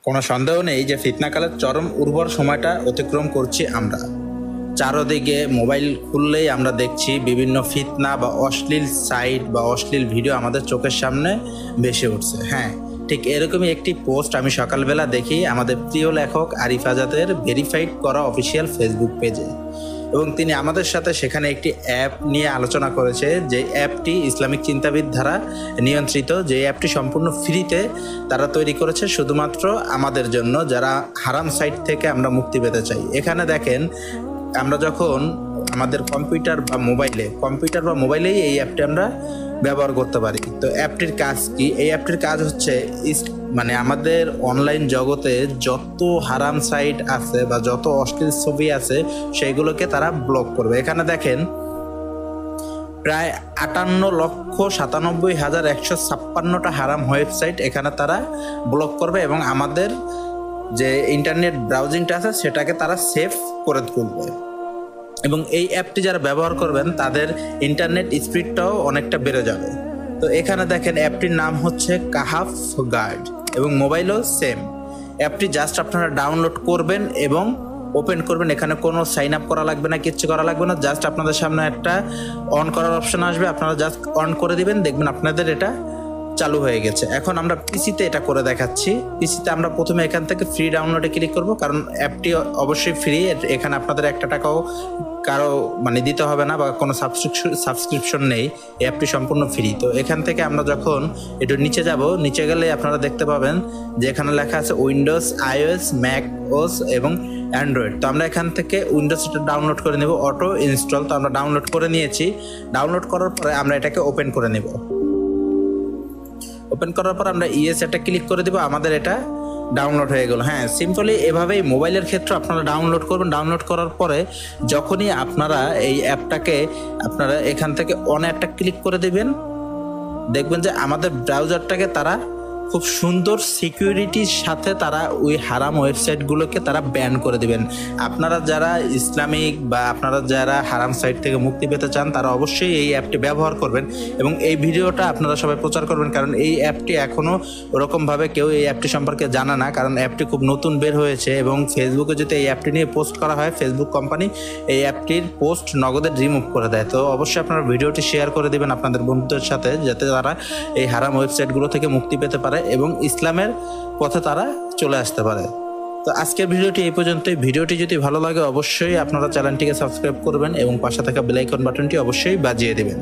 কোনো সন্দেহ নেই যে ফিতনাকালের চরম উর্বর সময়টা অতিক্রম করছি আমরা। চারদিকে মোবাইল খুললেই আমরা দেখছি বিভিন্ন ফিতনা বা অশ্লীল সাইট বা অশ্লীল ভিডিও আমাদের চোখের সামনে ভেসে উঠছে। হ্যাঁ, ঠিক এরকমই একটি পোস্ট আমি সকালবেলা দেখি আমাদের প্রিয় লেখক আরিফ আজাদের ভেরিফাইড করা অফিসিয়াল ফেসবুক পেজে, এবং তিনি আমাদের সাথে সেখানে একটি অ্যাপ নিয়ে আলোচনা করেছে, যে অ্যাপটি ইসলামিক চিন্তাবিদ দ্বারা নিয়ন্ত্রিত, যে অ্যাপটি সম্পূর্ণ ফ্রিতে তারা তৈরি করেছে শুধুমাত্র আমাদের জন্য, যারা হারাম সাইট থেকে আমরা মুক্তি পেতে চাই। এখানে দেখেন, আমরা যখন আমাদের কম্পিউটার বা মোবাইলেই এই অ্যাপটি আমরা ব্যবহার করতে পারি। তো অ্যাপটির কাজ কি? এই অ্যাপটির কাজ হচ্ছে মানে আমাদের অনলাইন জগতে যত হারাম সাইট আছে বা যত অশ্লীল ছবি আছে সেইগুলোকে তারা ব্লক করবে। এখানে দেখেন প্রায় 58,97,156টা হারাম ওয়েবসাইট এখানে তারা ব্লক করবে, এবং আমাদের যে ইন্টারনেট ব্রাউজিংটা আছে সেটাকে তারা সেফ করে তুলবে। এবং এই অ্যাপটি যারা ব্যবহার করবেন তাদের ইন্টারনেট স্পিডটাও অনেকটা বেড়ে যাবে। তো এখানে দেখেন অ্যাপটির নাম হচ্ছে কাহাফ গার্ড, এবং মোবাইলও সেম। অ্যাপটি জাস্ট আপনারা ডাউনলোড করবেন এবং ওপেন করবেন। এখানে কোনো সাইন আপ করা লাগবে না, কিচ্ছু করা লাগবে না। জাস্ট আপনাদের সামনে একটা অন করার অপশন আসবে, আপনারা জাস্ট অন করে দিবেন, দেখবেন আপনাদের এটা চালু হয়ে গেছে। এখন আমরা পিসিতে এটা করে দেখাচ্ছি। পিসিতে আমরা প্রথমে এখান থেকে ফ্রি ডাউনলোডে ক্লিক করব, কারণ অ্যাপটি অবশ্যই ফ্রি। এখানে আপনাদের একটা টাকাও কারো দিতে হবে না, বা কোনো সাবস্ক্রিপশন নেই। এই অ্যাপটি সম্পূর্ণ ফ্রি। তো এখান থেকে আমরা যখন একটু নিচে যাব, নিচে গেলে আপনারা দেখতে পাবেন যে এখানে লেখা আছে উইন্ডোজ, আইওএস, ম্যাক ওএস এবং অ্যান্ড্রয়েড। তো আমরা এখান থেকে উইন্ডোজটা ডাউনলোড করে নেব, অটো ইনস্টল। তো আমরা ডাউনলোড করে নিয়েছি। ডাউনলোড করার পরে আমরা এটাকে ওপেন করে নেব। ওপেন করার পর আমরা ইয়েস এটা ক্লিক করে দিব, আমাদের এটা ডাউনলোড হয়ে গেল। হ্যাঁ, সিম্পলি এভাবেই মোবাইলের ক্ষেত্রে আপনারা ডাউনলোড করবেন। ডাউনলোড করার পরে যখনই আপনারা এই অ্যাপটাকে আপনারা এখান থেকে অন একটা ক্লিক করে দেবেন, দেখবেন যে আমাদের ব্রাউজারটাকে তারা খুব সুন্দর সিকিউরিটির সাথে তারা ওই হারাম ওয়েবসাইটগুলোকে তারা ব্যান করে দিবেন। আপনারা যারা ইসলামিক বা আপনারা যারা হারাম সাইট থেকে মুক্তি পেতে চান তারা অবশ্যই এই অ্যাপটি ব্যবহার করবেন, এবং এই ভিডিওটা আপনারা সবাই প্রচার করবেন, কারণ এই অ্যাপটি এখনও ওরকমভাবে কেউ এই অ্যাপটি সম্পর্কে জানা না, কারণ অ্যাপটি খুব নতুন বের হয়েছে। এবং ফেসবুকে যদি এই অ্যাপটি নিয়ে পোস্ট করা হয়, ফেসবুক কোম্পানি এই অ্যাপটির পোস্ট নগদে রিমুভ করে দেয়। তো অবশ্যই আপনারা ভিডিওটি শেয়ার করে দেবেন আপনাদের বন্ধুদের সাথে, যাতে তারা এই হারাম ওয়েবসাইটগুলো থেকে মুক্তি পেতে পারে এবং ইসলামের পথে তারা চলে আসতে পারে। তো আজকের ভিডিওটি এই পর্যন্তই। ভিডিওটি যদি ভালো লাগে অবশ্যই আপনারা চ্যানেলটিকে সাবস্ক্রাইব করবেন এবং পাশে থাকা বেল আইকন বাটনটি অবশ্যই বাজিয়ে দেবেন।